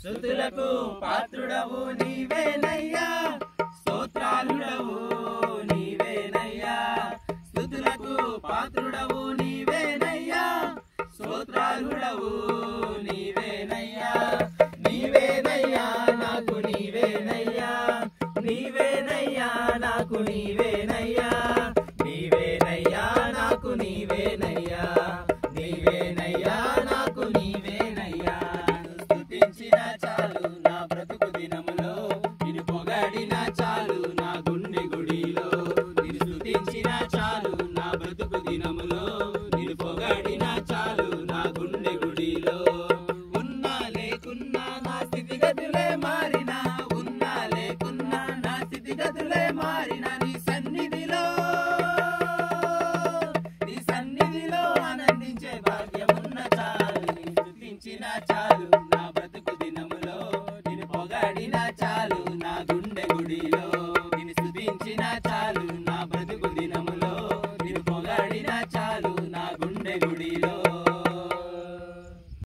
స్తుతులకు పాత్రుడవు నీవేనయ్యా, స్తోత్రాలుడవు నీవేనయ్యా. స్తుతులకు పాత్రుడవు నీవేనయ్యా, స్తోత్రాలుడవు నీవేనయ్యా. నీవేనయ్యా నాకు నీవేనయ్యా, నీవేనయ్యా నాకు నీవేనయ్యా, నీవేనయ్యా నాకు నీవేనయ్యా, నీవేనయ్యా నాకు నీవేనయ్యా. స్తుతించిన చాలు నా బ్రతుకు దినములో, నిన్ను పొగడిన చాలు నా గుండె గుడిలో. నిన్ను స్తుతించిన చాలు నా బ్రతుకు దినములో, నిన్ను పొగడిన చాలు నా గుండె గుడిలో. ఉన్నా లేకున్నా నా స్థితిగతులే మారినా, ఉన్నా లేకున్నా నా స్థితిగతులే మారినా, నీ సన్నిధిలో ఆనందించే భాగ్యమున్న చాలు. స్తుతించిన చాలు నా బ్రతుకు దినములో, నిన్ను పొగడిన చాలు